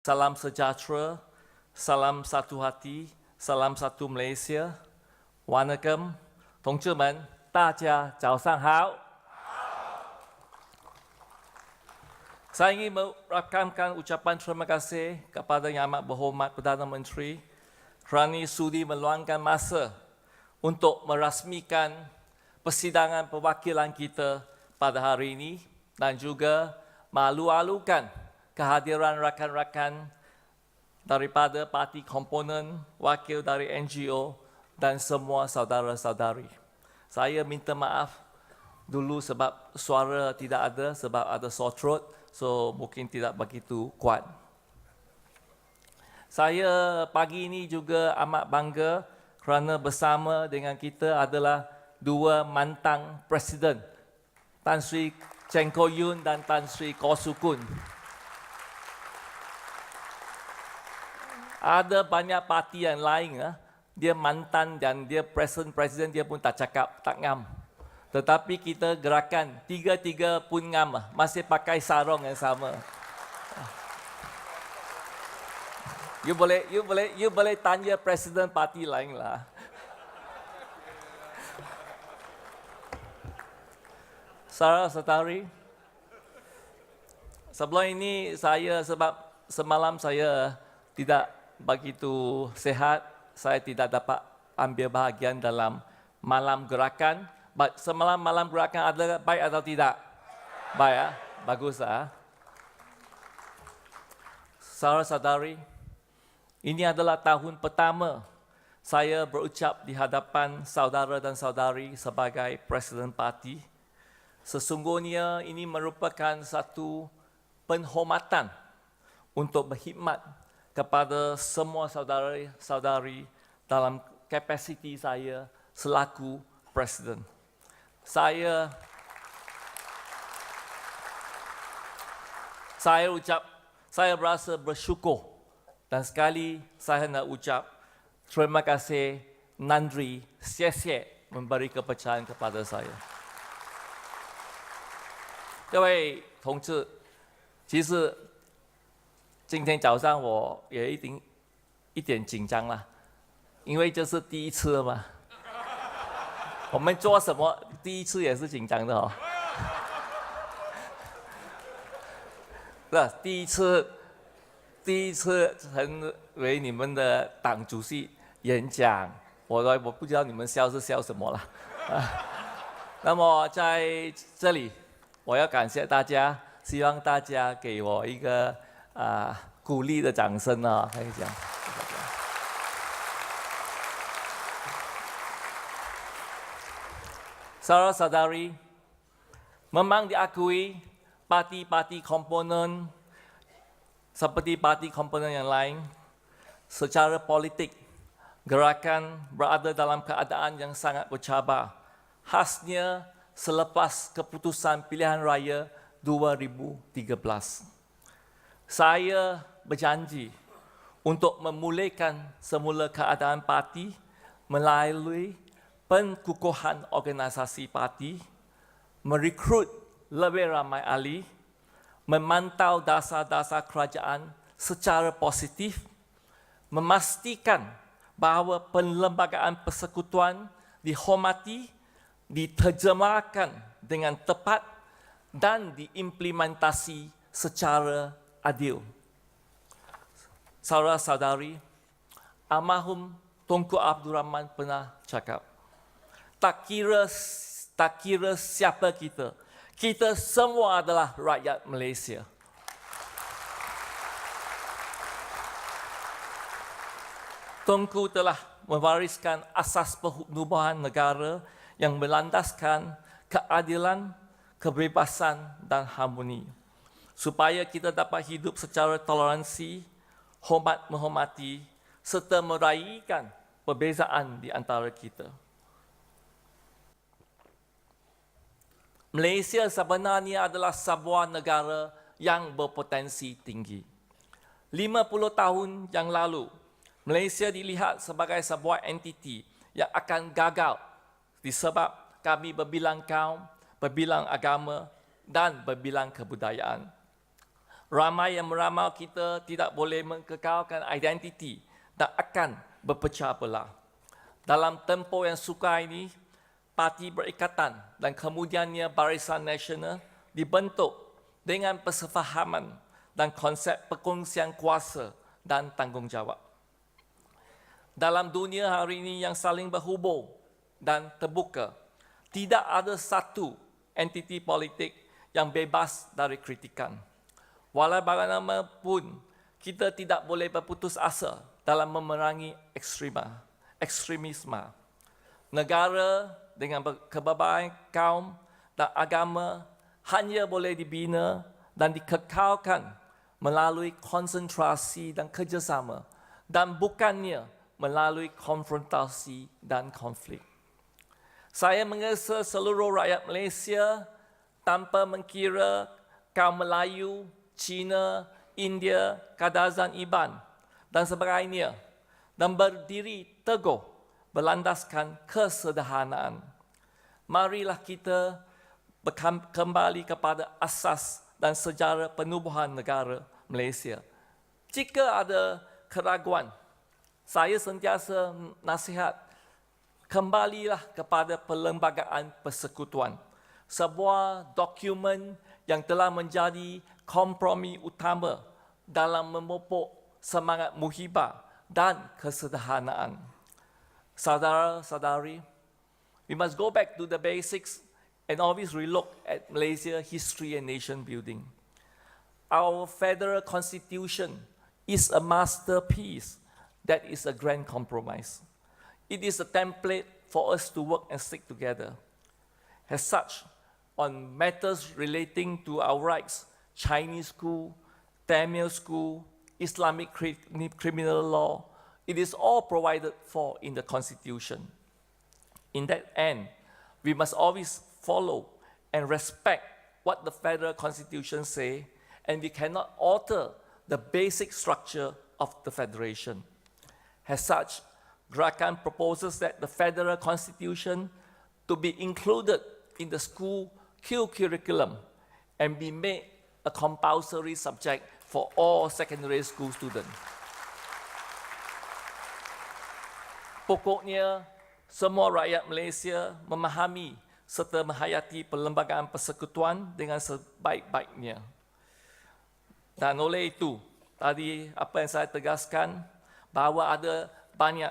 Salam sejahtera, salam satu hati, salam satu Malaysia. Wanakkam, 同志们，大家早上好。Saya ingin merakamkan ucapan terima kasih kepada Yang Amat Berhormat Perdana Menteri kerana sudi meluangkan masa untuk merasmikan persidangan perwakilan kita pada hari ini dan juga malu-alukan kehadiran rakan-rakan daripada parti komponen, wakil dari NGO dan semua saudara-saudari. Saya minta maaf dulu sebab suara tidak ada, sebab ada sore throat, so mungkin tidak begitu kuat. Saya pagi ini juga amat bangga kerana bersama dengan kita adalah dua mantan Presiden, Tan Sri Cheng Koh Yoon dan Tan Sri Koh Su Kun. Ada banyak parti yang lain, dia mantan dan dia presiden dia pun tak cakap, tak ngam. Tetapi kita gerakan, tiga-tiga pun ngam, masih pakai sarung yang sama. You boleh tanya presiden parti lain lah. Saudara-saudari, sebelum ini sebab semalam saya tidak begitu sehat, saya tidak dapat ambil bahagian dalam malam gerakan. Semalam malam gerakan adalah baik atau tidak? Baik, ya? Bagus. Saudara-saudari, ini adalah tahun pertama saya berucap di hadapan saudara dan saudari sebagai Presiden Parti. Sesungguhnya ini merupakan satu penghormatan untuk berkhidmat kepada semua saudara-saudari dalam kapasiti saya selaku Presiden. Saya berasa bersyukur dan sekali saya nak ucap terima kasih, nandri, sia-sia memberi kepercayaan kepada saya. 各位同志，其实今天早上我也一点紧张了，因为这是第一次嘛。我们做什么第一次也是紧张的哦。是第一次成为你们的党主席演讲，我不知道你们笑是笑什么了。那么在这里，我要感谢大家，希望大家给我一个鼓励的掌声啊！可以讲。Saudara-saudari, memang diakui parti-parti komponen seperti parti komponen yang lain, secara politik, gerakan berada dalam keadaan yang sangat bercabar. Khasnya selepas keputusan pilihan raya 2013. Saya berjanji untuk memulihkan semula keadaan parti melalui penkukuhan organisasi parti, merekrut lebih ramai ahli, memantau dasar-dasar kerajaan secara positif, memastikan bahawa perlembagaan persekutuan dihormati, diterjemahkan dengan tepat dan diimplementasi secara adil. Saudara-saudari, almarhum Tunku Abdul Rahman pernah cakap, tak kira siapa kita, kita semua adalah rakyat Malaysia. Tunku telah mewariskan asas penubuhan negara yang berlandaskan keadilan, kebebasan dan harmoni, supaya kita dapat hidup secara toleransi, hormat menghormati serta meraihkan perbezaan di antara kita. Malaysia sebenarnya adalah sebuah negara yang berpotensi tinggi. 50 tahun yang lalu, Malaysia dilihat sebagai sebuah entiti yang akan gagal disebab kami berbilang kaum, berbilang agama dan berbilang kebudayaan. Ramai yang meramal kita tidak boleh mengekalkan identiti dan akan berpecah belah. Dalam tempoh yang sukar ini, Parti Berikatan dan kemudiannya Barisan Nasional dibentuk dengan persefahaman dan konsep perkongsian kuasa dan tanggungjawab. Dalam dunia hari ini yang saling berhubung dan terbuka, tidak ada satu entiti politik yang bebas dari kritikan. Walau bagaimanapun, kita tidak boleh berputus asa dalam memerangi ekstremisme. Negara dengan keberbagai kaum dan agama hanya boleh dibina dan dikekalkan melalui konsentrasi dan kerjasama dan bukannya melalui konfrontasi dan konflik. Saya mengasa seluruh rakyat Malaysia tanpa mengkira kaum Melayu, Cina, India, Kadazan Iban dan sebagainya dan berdiri teguh berlandaskan kesederhanaan. Marilah kita kembali kepada asas dan sejarah penubuhan negara Malaysia. Jika ada keraguan, saya sentiasa nasihat, kembalilah kepada Perlembagaan Persekutuan, sebuah dokumen yang telah menjadi kompromi utama dalam memupuk semangat muhibah dan kesederhanaan. Saudara-saudari, we must go back to the basics and always relook at Malaysia history and nation building. Our federal constitution is a masterpiece that is a grand compromise. It is a template for us to work and stick together. As such, on matters relating to our rights, Chinese school, Tamil school, Islamic criminal law, it is all provided for in the Constitution. In that end, we must always follow and respect what the federal Constitution says, and we cannot alter the basic structure of the Federation. As such, Gerakan proposes that the federal Constitution to be included in the school curriculum and be made a compulsory subject for all secondary school students. Pokoknya, semua rakyat Malaysia memahami serta menghayati Perlembagaan Persekutuan dengan sebaik-baiknya. Dan oleh itu, tadi apa yang saya tegaskan, bahawa ada banyak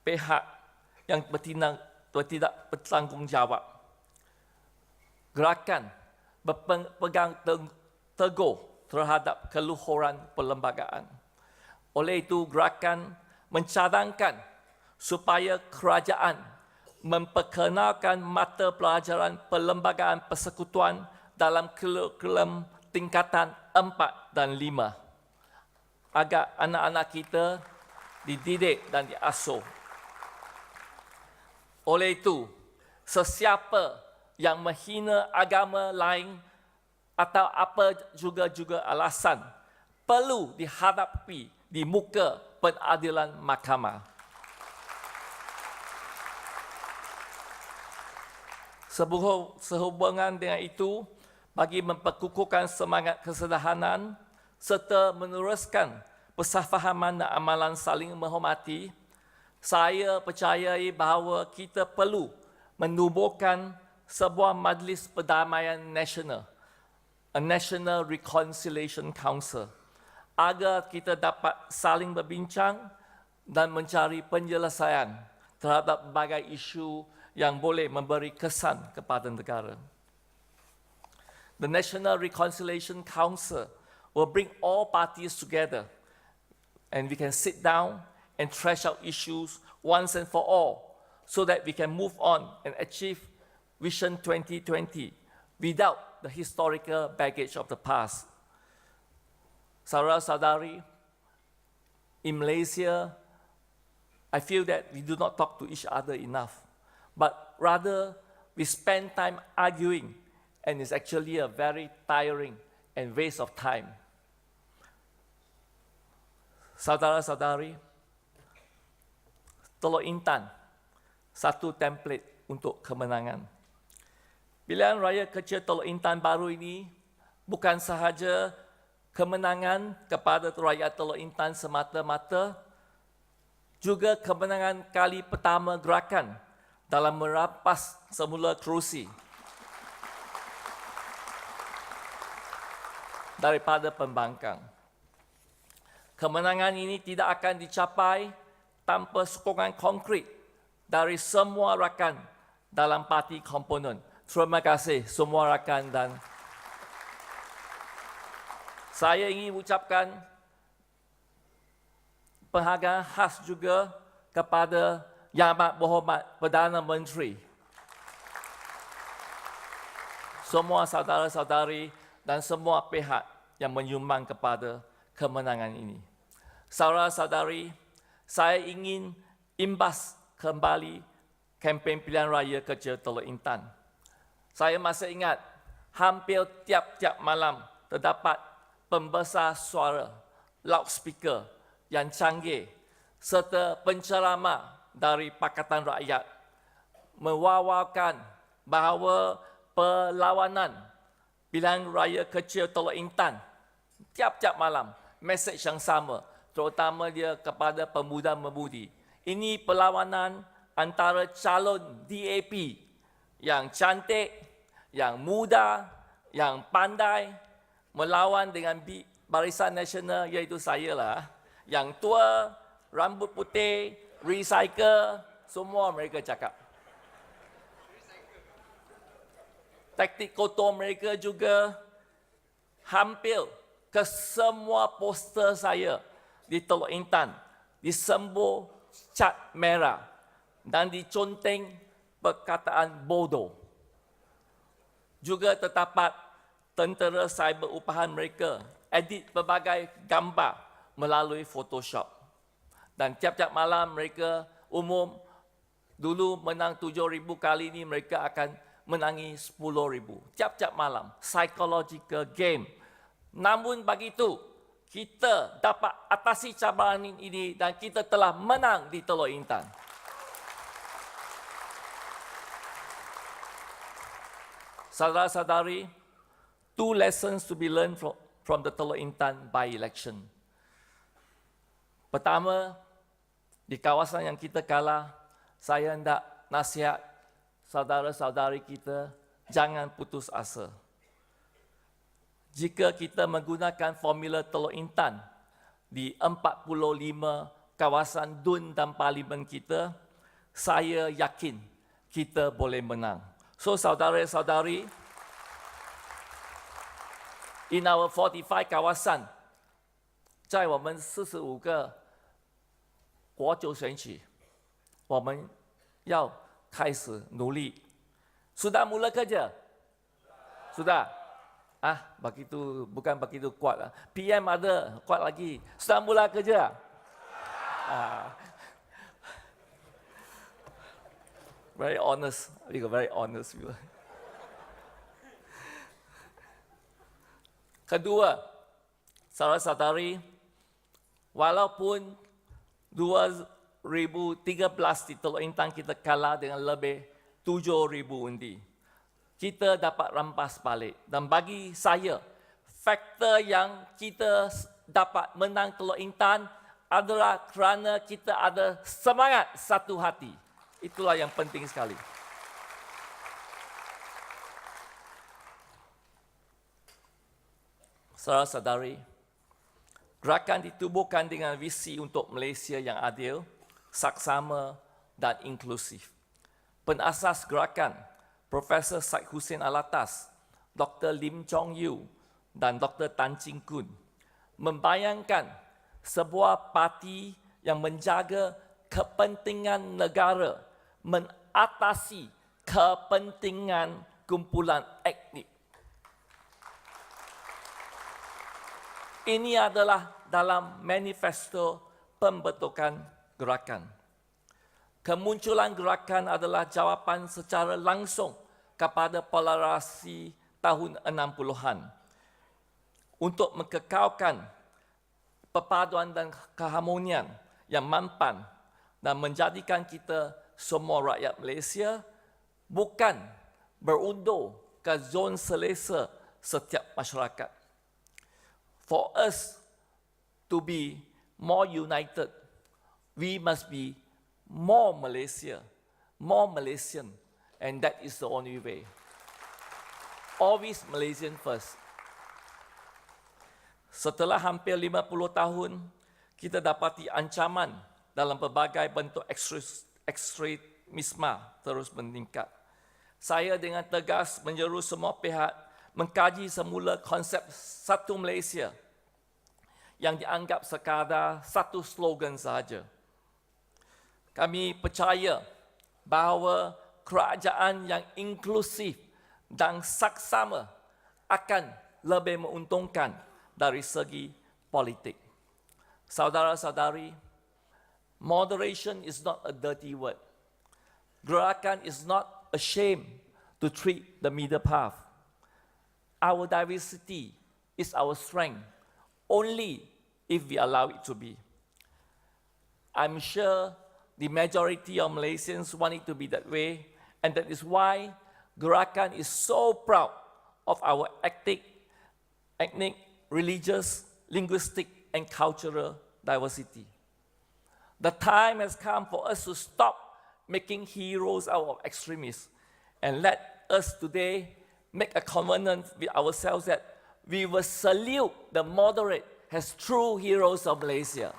pihak yang tidak bertanggungjawab. Gerakan berpegang teguh terhadap keluhuran perlembagaan. Oleh itu, gerakan mencadangkan supaya kerajaan memperkenalkan mata pelajaran Perlembagaan Persekutuan dalam kurikulum tingkatan 4 dan 5 agar anak-anak kita dididik dan diasuh. Oleh itu, sesiapa yang menghina agama lain atau apa juga alasan perlu dihadapi di muka pengadilan mahkamah. Sehubungan dengan itu, bagi memperkukuhkan semangat kesederhanaan serta meneruskan persefahaman dan amalan saling menghormati, saya percayai bahawa kita perlu menubuhkan sebuah majlis perdamaian nasional, a National Reconciliation Council, agar kita dapat saling berbincang dan mencari penyelesaian terhadap berbagai isu yang boleh memberi kesan kepada negara. The National Reconciliation Council will bring all parties together and we can sit down and thrash out issues once and for all so that we can move on and achieve Vision 2020 without the historical baggage of the past. Saudara-saudari, in Malaysia, I feel that we do not talk to each other enough, but rather we spend time arguing, and it's actually a very tiring and waste of time. Saudara-saudari, Teluk Intan, satu template untuk kemenangan. Pilihan raya kecil Teluk Intan baru ini bukan sahaja kemenangan kepada rakyat Teluk Intan semata-mata, juga kemenangan kali pertama gerakan dalam merampas semula kerusi daripada pembangkang. Kemenangan ini tidak akan dicapai tanpa sokongan konkret dari semua rakan dalam parti komponen. Terima kasih semua rakan, dan saya ingin ucapkan penghargaan khas juga kepada Yang Amat Berhormat Perdana Menteri, semua saudara-saudari dan semua pihak yang menyumbang kepada kemenangan ini. Saudara-saudari, saya ingin imbas kembali kempen pilihan raya kecil Teluk Intan. Saya masih ingat hampir tiap-tiap malam terdapat pembesar suara, loudspeaker yang canggih serta penceramah dari Pakatan Rakyat mewawarkan bahawa perlawanan pilihan raya kecil Teluk Intan tiap-tiap malam, mesej yang sama, terutama dia kepada pemuda-pemudi. Ini perlawanan antara calon DAP yang cantik, yang muda, yang pandai, melawan dengan Barisan Nasional, iaitu saya lah, yang tua, rambut putih, recycle, semua mereka cakap. Taktik kotor mereka juga hampir ke semua poster saya di Teluk Intan disembur cat merah dan diconteng perkataan bodoh. Juga terdapat tentera cyber upahan mereka edit berbagai gambar melalui Photoshop. Dan tiap-tiap malam mereka umum dulu menang 7,000, kali ini mereka akan menangi 10,000. Tiap-tiap malam, psychological game. Namun begitu, kita dapat atasi cabaran ini dan kita telah menang di Teluk Intan. Saudara-saudari, 2 lessons to be learned from the Teluk Intan by-election. Pertama, di kawasan yang kita kalah, saya hendak nasihat saudara-saudari kita, jangan putus asa. Jika kita menggunakan formula Teluk Intan di 45 kawasan DUN dan parlimen kita, saya yakin kita boleh menang. So saudara-saudari, in our 45 kawasan, 在我们45个国九选区，我们要开始努力。Sudah mula kerja? Sudah? Begitu, bukan begitu kuat lah. PM ada, kuat lagi. Sudah mula kerja? Very honest, very honest. Kedua, saudara-saudari, walaupun 2013 di Teluk Intan kita kalah dengan lebih 7,000 undi, kita dapat rampas balik. Dan bagi saya, faktor yang kita dapat menang Teluk Intan adalah kerana kita ada semangat satu hati. Itulah yang penting sekali. Saudara-saudari, gerakan ditubuhkan dengan visi untuk Malaysia yang adil, saksama dan inklusif. Penasas gerakan, Profesor Syed Hussein Alatas, Dr. Lim Chong Yu dan Dr. Tan Ching Kun membayangkan sebuah parti yang menjaga kepentingan negara mengatasi kepentingan kumpulan etnik. Ini adalah dalam manifesto pembentukan gerakan. Kemunculan gerakan adalah jawapan secara langsung kepada polarisasi tahun 60-an untuk mengekalkan perpaduan dan keharmonian yang mampan dan menjadikan kita semua rakyat Malaysia bukan berundur ke zon selesa setiap masyarakat. for us to be more united, we must be more Malaysian, and that is the only way. Always Malaysian first. Setelah hampir 50 tahun, kita dapati ancaman dalam berbagai bentuk ekstremisme terus meningkat. Saya dengan tegas menyeru semua pihak mengkaji semula konsep satu Malaysia yang dianggap sekadar satu slogan sahaja. Kami percaya bahawa kerajaan yang inklusif dan saksama akan lebih menguntungkan dari segi politik. Saudara-saudari, moderation is not a dirty word. Gerakan is not ashamed to treat the middle path. Our diversity is our strength, only if we allow it to be. I'm sure the majority of Malaysians want it to be that way, and that is why Gerakan is so proud of our ethnic, religious, linguistic, and cultural diversity. The time has come for us to stop making heroes out of extremists, and let us today make a covenant with ourselves that we will salute the moderate as true heroes of Malaysia.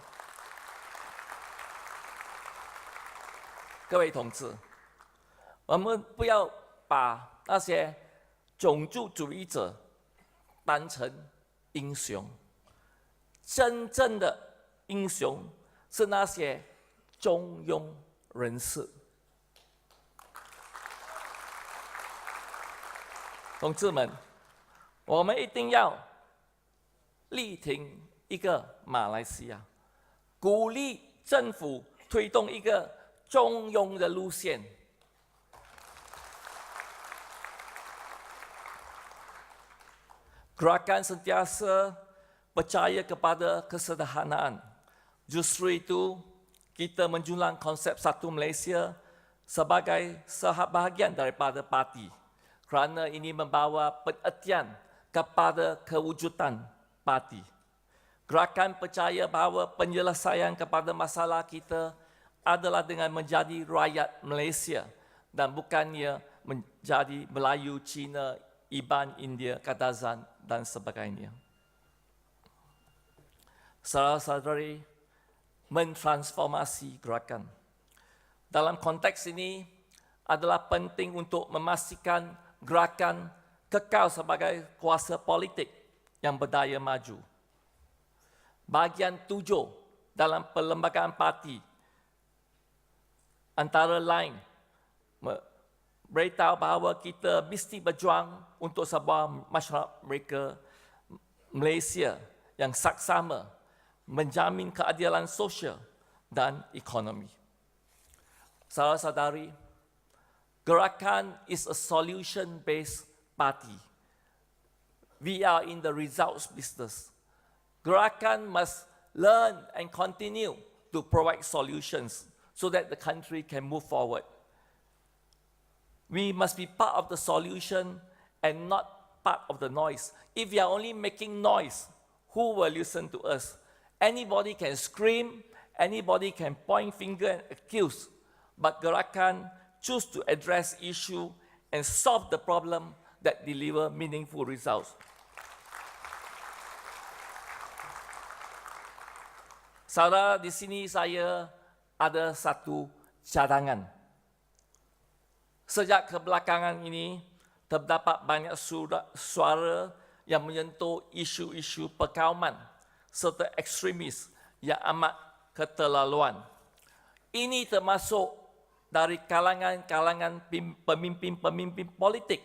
各位同志，我们不要把那些种族主义者当成英雄，真正的英雄是那些中庸人士。同志们，我们一定要力挺一个马来西亚，鼓励政府推动一个中庸的路线。Gerakan sentiasa percaya kepada kesederhanaan. Justru itu, kita menjulang konsep satu Malaysia sebagai sebahagian daripada parti. Kerana ini membawa pengertian kepada kewujudan parti. Gerakan percaya bahawa penyelesaian kepada masalah kita adalah dengan menjadi rakyat Malaysia dan bukannya menjadi Melayu, Cina, Iban, India, Kadazan dan sebagainya. Saudara-saudari, mentransformasi gerakan. Dalam konteks ini adalah penting untuk memastikan gerakan kekal sebagai kuasa politik yang berdaya maju. Bahagian 7 dalam perlembagaan parti antara lain beritahu bahawa kita mesti berjuang untuk sebuah masyarakat Malaysia yang saksama, menjamin keadilan sosial dan ekonomi. Saudara-saudari, Gerakan is a solution-based party. We are in the results business. Gerakan must learn and continue to provide solutions so that the country can move forward. We must be part of the solution and not part of the noise. If we are only making noise, who will listen to us? Anybody can scream, anybody can point finger and accuse, but Gerakan choose to address issue and solve the problem that deliver meaningful results. Saudara, di sini saya ada satu cadangan. Sejak kebelakangan ini, terdapat banyak suara yang menyentuh isu-isu perkauman serta ekstremis yang amat keterlaluan. Ini termasuk dari kalangan-kalangan pemimpin-pemimpin politik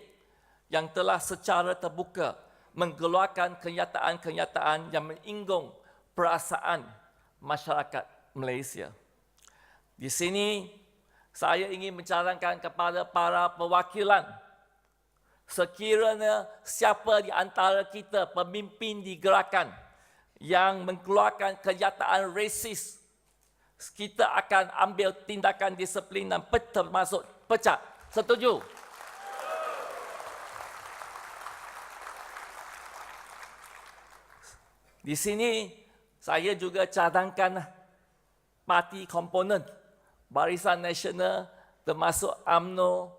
yang telah secara terbuka mengeluarkan kenyataan-kenyataan yang menyinggung perasaan masyarakat Malaysia. Di sini saya ingin mencadankan kepada para perwakilan, sekiranya siapa di antara kita pemimpin di gerakan yang mengeluarkan kenyataan rasis, kita akan ambil tindakan disiplin dan termasuk pecat. Setuju? Di Di sini saya juga cadangkan parti komponen Barisan Nasional termasuk UMNO,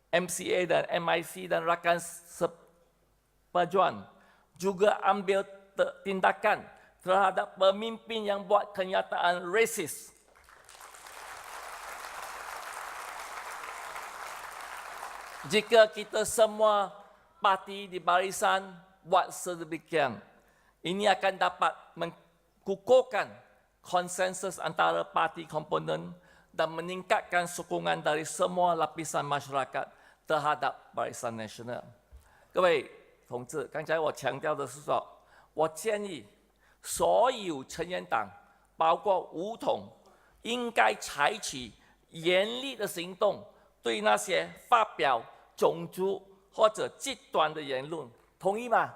MCA dan MIC dan rakan seperjuangan juga ambil tindakan terhadap pemimpin yang buat kenyataan rasis. Jika kita semua parti di barisan buat sedemikian, ini akan dapat mengukuhkan konsensus antara parti komponen dan meningkatkan sokongan dari semua lapisan masyarakat terhadap Barisan Nasional。各位同志，刚才我强调的是说，我建议所有成员党，包括武统，应该采取严厉的行动，对那些发表种族或者极端的言论，同意吗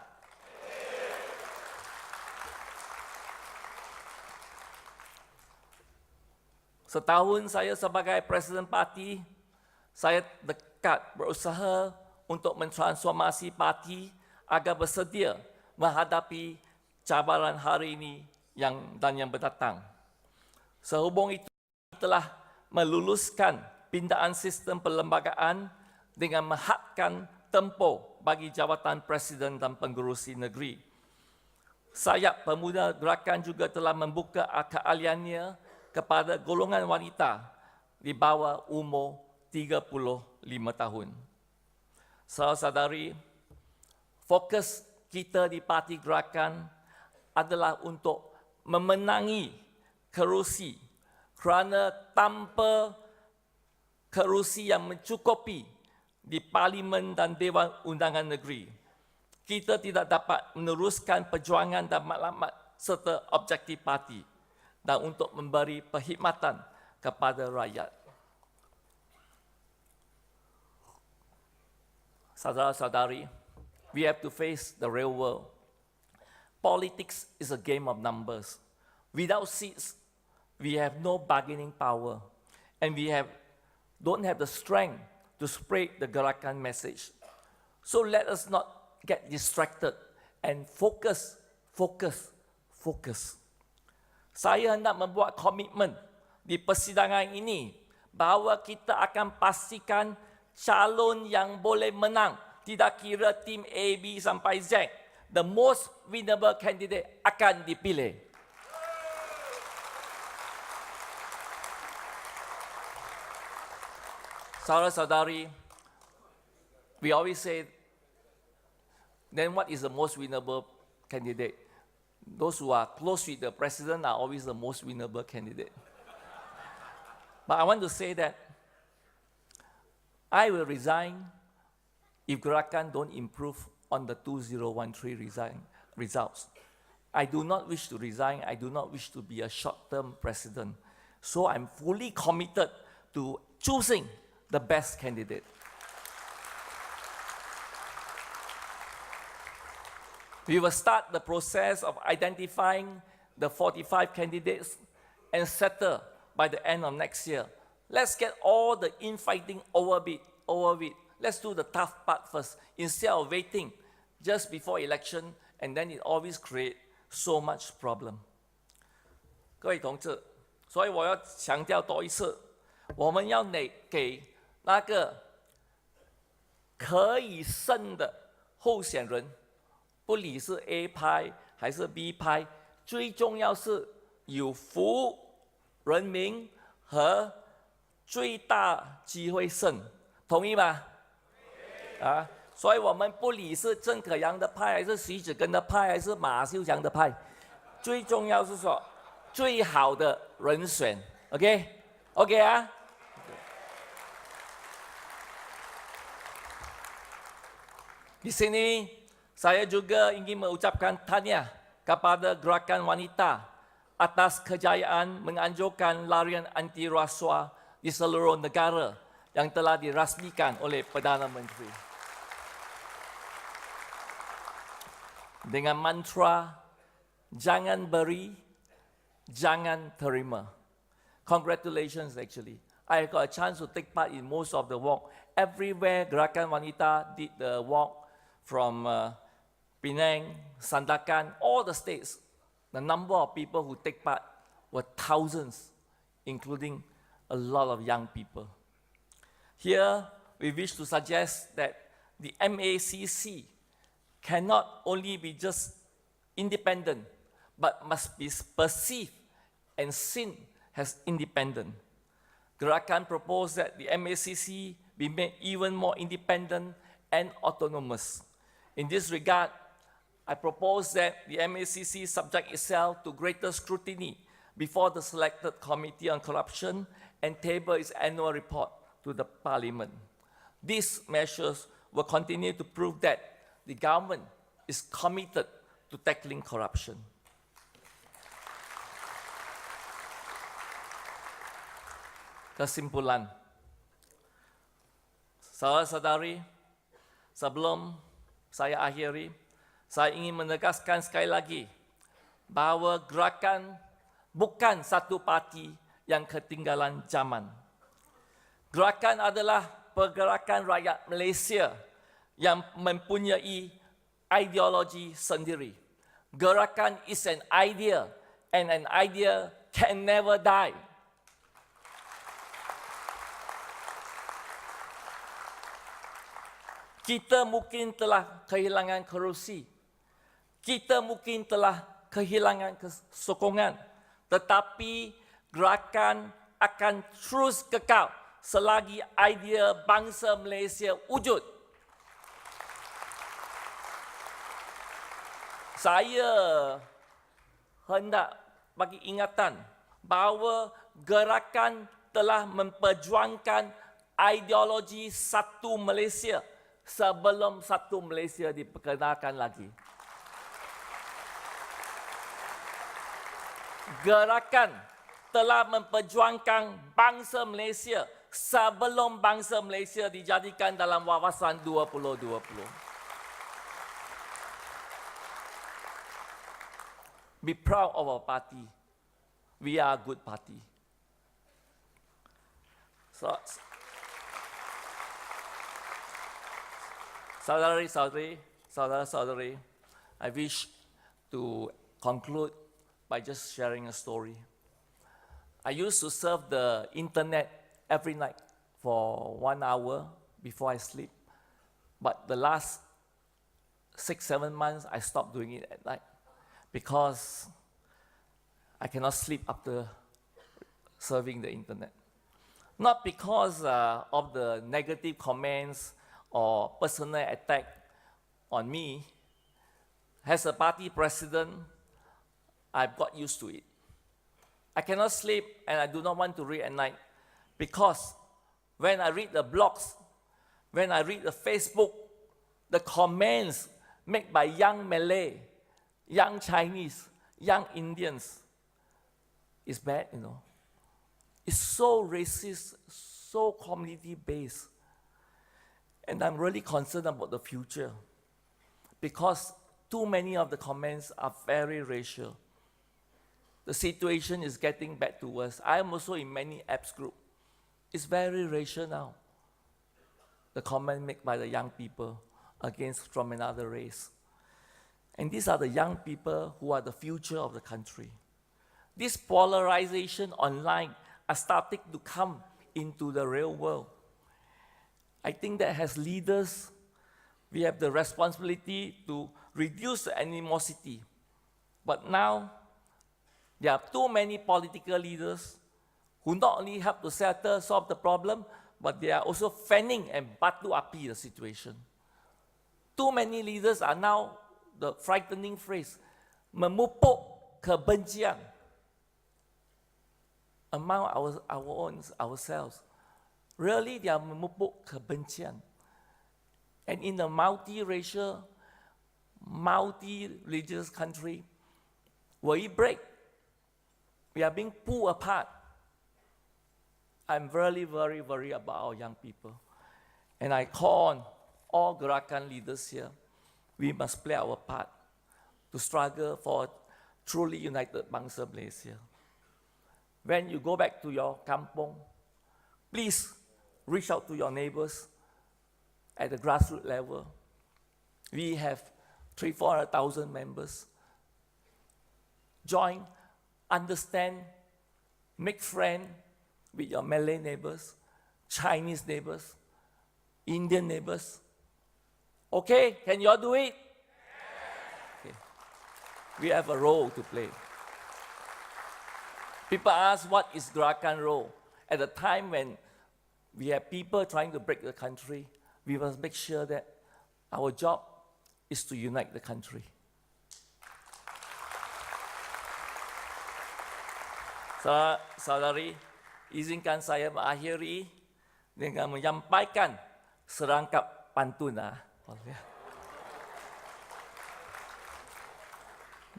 ？Setahun saya sebagai Presiden Parti, saya dekat berusaha untuk mentransformasi parti agar bersedia menghadapi cabaran hari ini dan yang berdatang. Sehubung itu, telah meluluskan pindaan sistem perlembagaan dengan menghadkan tempoh bagi jawatan Presiden dan Pengerusi Negeri. Sayap Pemuda Gerakan juga telah membuka keahliannya kepada golongan wanita di bawah umur 35 tahun. Saudara-saudari, fokus kita di Parti Gerakan adalah untuk memenangi kerusi kerana tanpa kerusi yang mencukupi di Parlimen dan Dewan Undangan Negeri, kita tidak dapat meneruskan perjuangan dan maklumat serta objektif parti dan untuk memberi perkhidmatan kepada rakyat. Saudara-saudari, we have to face the real world. Politics is a game of numbers. Without seats, we have no bargaining power, and we don't have the strength to spread the Gerakan message. So let us not get distracted and focus. Saya hendak membuat komitmen di persidangan ini bahawa kita akan pastikan calon yang boleh menang, tidak kira tim A, B sampai Z, the most winnable candidate akan dipilih. Saudara-saudari, we always say, then what is the most winnable candidate? Those who are close with the president are always the most winnable candidate. But I want to say that I will resign if Gerakan don't improve on the 2013 results. I do not wish to resign. I do not wish to be a short-term president. So I'm fully committed to choosing the best candidate. We will start the process of identifying the 45 candidates and settle by the end of next year. Let's get all the infighting over with. Let's do the tough part first instead of waiting just before election, and then it always creates so much problem. 各位同志，所以我要强调多一次，我们要给那个可以胜的候选人。不理是 A 派还是 B 派，最重要是有服务人民和最大机会胜，同意吗？所以我们不理是郑可阳的派，还是徐子根的派，还是马秀强的派，最重要是说最好的人选 ，OK 啊。Di sini saya juga ingin mengucapkan tahniah kepada Gerakan Wanita atas kejayaan menganjurkan larian anti rasuah di seluruh negara yang telah dirasmikan oleh Perdana Menteri. Dengan mantra, jangan beri, jangan terima. Congratulations actually. I got a chance to take part in most of the walk. Everywhere Gerakan Wanita did the walk from Penang, Sandakan, all the states, The number of people who take part were thousands, including a lot of young people. Here, we wish to suggest that the MACC cannot only be just independent, but must be perceived and seen as independent. Gerakan proposed that the MACC be made even more independent and autonomous. In this regard, I propose that the MACC subject itself to greater scrutiny before the selected Committee on Corruption and table its annual report to the Parliament. These measures will continue to prove that the government is committed to tackling corruption. Kesimpulan, saudara-saudari, sebelum saya akhiri, saya ingin menegaskan sekali lagi bahawa gerakan bukan satu parti yang ketinggalan zaman. Gerakan adalah pergerakan rakyat Malaysia yang mempunyai ideologi sendiri. Gerakan is an idea, and an idea can never die. Kita mungkin telah kehilangan kerusi, kita mungkin telah kehilangan sokongan, tetapi gerakan akan terus kekal selagi idea bangsa Malaysia wujud. Saya hendak bagi ingatan bahawa gerakan telah memperjuangkan ideologi satu Malaysia sebelum satu Malaysia diperkenalkan lagi. Gerakan telah memperjuangkan bangsa Malaysia sebelum bangsa Malaysia dijadikan dalam wawasan 2020. Be proud of our party. We are a good party. Saudara-saudari, I wish to conclude by just sharing a story. I used to surf the internet every night for 1 hour before I sleep. But the last 6-7 months, I stopped doing it at night because I cannot sleep after surfing the internet. Not because of the negative comments or personal attack on me. As a party president, I've got used to it. I cannot sleep and I do not want to read at night because when I read the blogs, when I read the Facebook, the comments made by young Malay, young Chinese, young Indians, is bad, you know. It's so racist, so community-based. And I'm really concerned about the future because too many of the comments are very racial. The situation is getting back to worse. I am also in many apps group. It's very racial now. The comment made by the young people against from another race. And these are the young people who are the future of the country. This polarization online are starting to come into the real world. I think that as leaders, we have the responsibility to reduce the animosity. But now, there are too many political leaders who not only help to solve the problem, but they are also fanning and batu api the situation. Too many leaders are now, the frightening phrase, memupuk kebencian among ourselves. Really, they are memupuk kebencian. And in a multi-racial, multi-religious country, will it break? We are being pulled apart. I'm very, very worried about our young people. And I call on all Gerakan leaders here, we must play our part to struggle for a truly united Bangsa Malaysia. When you go back to your kampong, please reach out to your neighbors at the grassroots level. We have 300,000-400,000 members. join, understand, make friends with your Malay neighbors, Chinese neighbors, Indian neighbors. Okay, can you all do it? Okay. We have a role to play. People ask, what is Gerakan role? At a time when we have people trying to break the country, we must make sure that our job is to unite the country. Saudari, izinkan saya mengakhiri dengan menyampaikan serangkap pantun.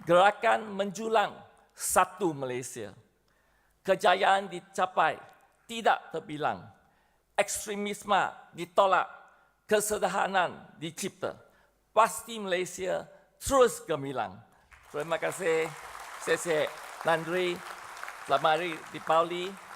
Gerakan menjulang satu Malaysia. Kejayaan dicapai tidak terbilang. Ekstremisme ditolak. Kesederhanaan dicipta. Pasti Malaysia terus gemilang. Terima kasih. Nandri. Selamat Hari Deepavali.